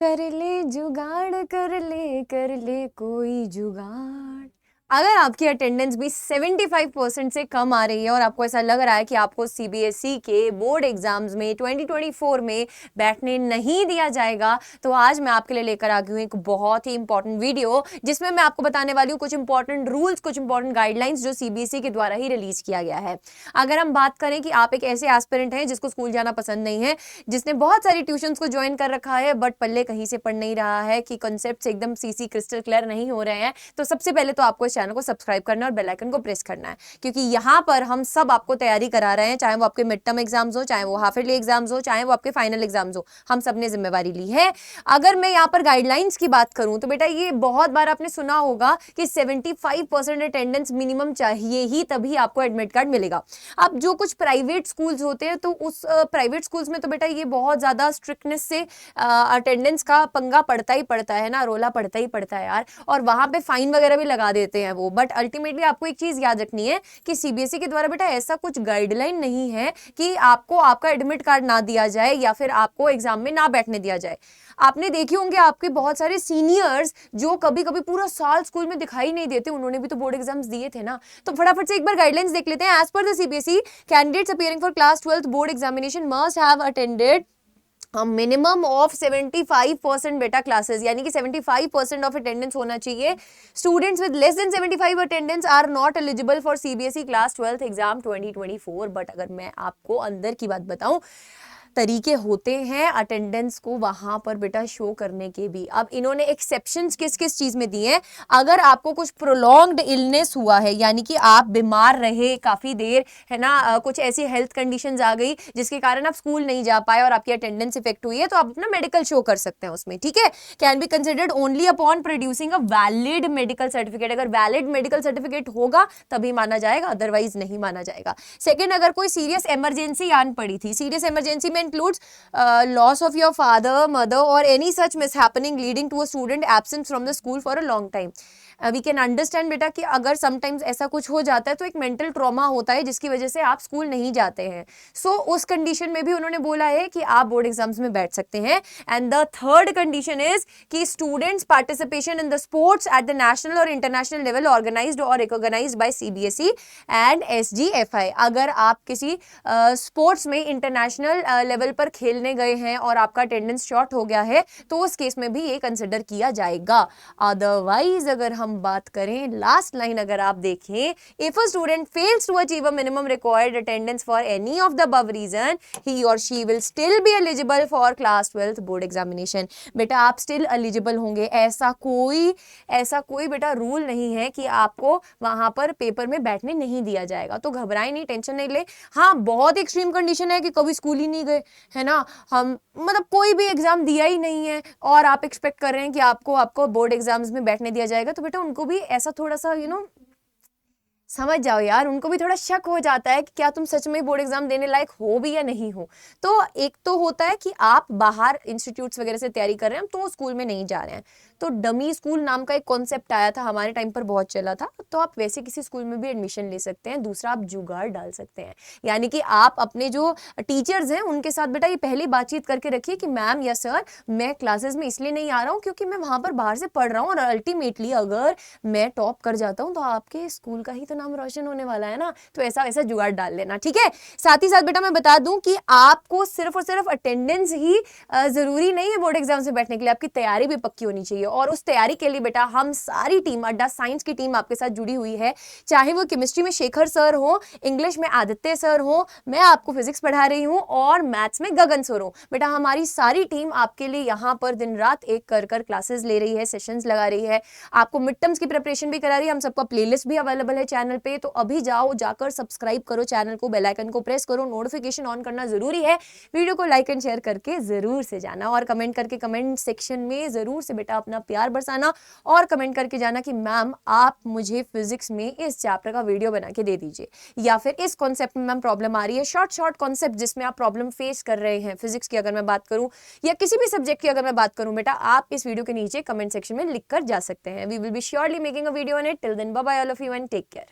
कर ले कोई जुगाड़। अगर आपकी अटेंडेंस भी 75% से कम आ रही है और आपको ऐसा लग रहा है कि आपको सीबीएसई के बोर्ड एग्जाम्स में 2024 में बैठने नहीं दिया जाएगा, तो आज मैं आपके लिए लेकर आ गई हूँ एक बहुत ही इंपॉर्टेंट वीडियो, जिसमें मैं आपको बताने वाली हूँ कुछ इंपॉर्टेंट रूल्स, कुछ इंपॉर्टेंट गाइडलाइंस जो सीबीएसई के द्वारा ही रिलीज किया गया है। अगर हम बात करें कि आप एक ऐसे एस्पिरेंट हैं जिसको स्कूल जाना पसंद नहीं है, जिसने बहुत सारी ट्यूशंस को ज्वाइन कर रखा है बट पल्ले कहीं से पढ़ नहीं रहा है, कि कॉन्सेप्ट्स एकदम सीसी क्रिस्टल क्लियर नहीं हो रहे हैं, तो सबसे पहले तो आपको चैनल को सब्सक्राइब करना और बेल आइकन को प्रेस करना है, क्योंकि यहाँ पर हम सब आपको तैयारी करा रहे हैं, चाहे वो आपके मिड टर्म एग्जाम्स हो, चाहे वो हाफ ईयरली एग्जाम्स हो, चाहे वो आपके फाइनल एग्जाम्स हो, हम सब ने जिम्मेवारी ली है। अगर मैं यहाँ पर गाइडलाइंस की बात करूं तो बेटा ये बहुत बार आपने सुना होगा कि 75% अटेंडेंस मिनिमम चाहिए ही तभी आपको एडमिट कार्ड मिलेगा। अब जो कुछ प्राइवेट स्कूल्स होते हैं तो उस प्राइवेट स्कूल्स में तो बेटा ये बहुत ज्यादा स्ट्रिक्टनेस से अटेंडेंस का पंगा पड़ता ही पड़ता है ना, रोला पड़ता ही पड़ता है यार, और वहां पे फाइन वगैरह भी लगा देते हैं वो। बट अल्टीमेटली आपको एक चीज याद रखनी है कि सीबीएसई के द्वारा बेटा ऐसा कुछ गाइडलाइन नहीं है कि आपको आपका एडमिट कार्ड ना दिया जाए या फिर आपको एग्जाम में ना बैठने दिया जाए। आपने देखे होंगे आपके बहुत सारे सीनियर्स जो कभी कभी पूरा साल स्कूल में दिखाई नहीं देते, उन्होंने भी तो बोर्ड एग्जाम्स दिए थे ना। तो फटाफट से एक बार गाइडलाइंस देख लेते हैं। As per the CBSE, candidates appearing for class 12th board examination must have attended minimum of 75% बेटा क्लासेस, यानी कि 75% ऑफ अटेंडेंस होना चाहिए। Students with less than 75 attendance are not eligible for CBSE class 12th exam 2024। But अगर मैं आपको अंदर की बात बताऊं, तरीके होते हैं अटेंडेंस को वहां पर बेटा शो करने के भी। अब इन्होंने एक्सेप्शंस किस किस चीज में दिए हैं। अगर आपको कुछ प्रोलॉन्ग्ड इलनेस हुआ है, यानी कि आप बीमार रहे काफी देर, है ना, कुछ ऐसी हेल्थ कंडीशंस आ गई जिसके कारण आप स्कूल नहीं जा पाए और आपकी अटेंडेंस इफेक्ट हुई है, तो आप अपना मेडिकल शो कर सकते हैं उसमें, ठीक है। Can be considered only upon producing a valid medical certificate. अगर वैलिड मेडिकल सर्टिफिकेट होगा तभी माना जाएगा, अदरवाइज नहीं माना जाएगा। सेकेंड, अगर कोई सीरियस इमरजेंसी आन पड़ी थी, सीरियस इमरजेंसी में includes loss of your father, mother or any such mishappening leading to a student absence from the school for a long time. We can understand बेटा कि अगर समटाइम्स ऐसा कुछ हो जाता है तो एक मेंटल ट्रॉमा होता है जिसकी वजह से आप स्कूल नहीं जाते हैं। सो उस कंडीशन में भी उन्होंने बोला है कि आप बोर्ड एग्जाम्स में बैठ सकते हैं। And the third condition is कि students participation in the sports at the national और इंटरनेशनल लेवल ऑर्गेनाइज्ड और recognised by CBSE and SGFI. अगर आप किसी स्पोर्ट्स में इंटरनेशनल लेवल पर खेलने गए हैं और आपका अटेंडेंस शॉर्ट हो गया है तो उस केस में भी ये कंसिडर किया जाएगा। अदरवाइज अगर हम बात करें, लास्ट लाइन अगर आप देखें, if a student fails to achieve a minimum required attendance for any of the above reason, he और she will still be eligible for class 12th board examination. बेटा आप स्टिल एलिजिबल होंगे, ऐसा कोई बेटा रूल नहीं है कि आपको वहां पर पेपर में बैठने नहीं दिया जाएगा। तो घबराएं नहीं, टेंशन नहीं ले। हाँ, बहुत एक्सट्रीम कंडीशन है कि कभी स्कूल ही नहीं गए, है ना, हम मतलब कोई भी एग्जाम दिया ही नहीं है और आप एक्सपेक्ट कर रहे हैं कि आपको बोर्ड एग्जाम्स में बैठने दिया जाएगा, तो बेटा उनको भी ऐसा थोड़ा सा समझ जाओ यार, उनको भी थोड़ा शक हो जाता है कि क्या तुम सच में बोर्ड एग्जाम देने लायक हो भी या नहीं हो। तो एक तो होता है कि आप बाहर इंस्टीट्यूट्स वगैरह से तैयारी कर रहे हैं, तो स्कूल में नहीं जा रहे हैं, तो डमी स्कूल नाम का एक कॉन्सेप्ट आया था, हमारे टाइम पर बहुत चला था, तो आप वैसे किसी स्कूल में भी एडमिशन ले सकते हैं। दूसरा, आप जुगाड़ डाल सकते हैं, यानी कि आप अपने जो टीचर्स हैं उनके साथ बेटा ये पहले बातचीत करके रखिए कि मैम या सर, मैं क्लासेस में इसलिए नहीं आ रहा हूँ क्योंकि मैं वहां पर बाहर से पढ़ रहा हूँ और अल्टीमेटली अगर मैं टॉप कर जाता हूँ तो आपके स्कूल का ही तो नाम रोशन होने वाला है ना। तो ऐसा वैसा जुगाड़ डाल लेना, ठीक है। साथ ही साथ बेटा मैं बता दूं कि आपको सिर्फ और सिर्फ अटेंडेंस ही जरूरी नहीं है बोर्ड एग्जाम से बैठने के लिए, आपकी तैयारी भी पक्की होनी चाहिए। और उस तैयारी के लिए बेटा हम सारी टीम, अड्डा साइंस की टीम आपके साथ जुड़ी हुई है, चाहे वो केमिस्ट्री में शेखर सर हो, इंग्लिश में आदित्य सर हो, मैं आपको फिजिक्स पढ़ा रही हूँ और मैथ्स में गगन सर हो। बेटा हमारी सारी टीम आपके लिए यहाँ पर दिन रात एक कर क्लासेस ले रही है, सेशंस लगा रही है, आपको मिड टर्म्स की प्रिपरेशन भी करा रही है। हम सबका प्लेलिस्ट भी अवेलेबल है चैनल पे, तो अभी जाकर सब्सक्राइब करो चैनल को, बेल आइकन को प्रेस करो, नोटिफिकेशन ऑन करना जरूरी है, वीडियो को लाइक एंड शेयर करके जरूर से जाना और कमेंट करके कमेंट सेक्शन में जरूर से बेटा अपना प्यार बरसाना और कमेंट करके जाना कि मैम आप मुझे फिजिक्स में इस चैप्टर का वीडियो बना के दे दीजिए, या फिर इस कॉन्सेप्ट में मैम प्रॉब्लम आ रही है, शॉर्ट कॉन्सेप्ट जिसमें आप प्रॉब्लम फेस कर रहे हैं, फिजिक्स की अगर मैं बात करूं या किसी भी सब्जेक्ट की अगर मैं बात करूं, बेटा आप इस वीडियो के नीचे कमेंट सेक्शन में लिख कर जा सकते हैं। We will be surely making a video on it. Till then bye bye all of you and take care.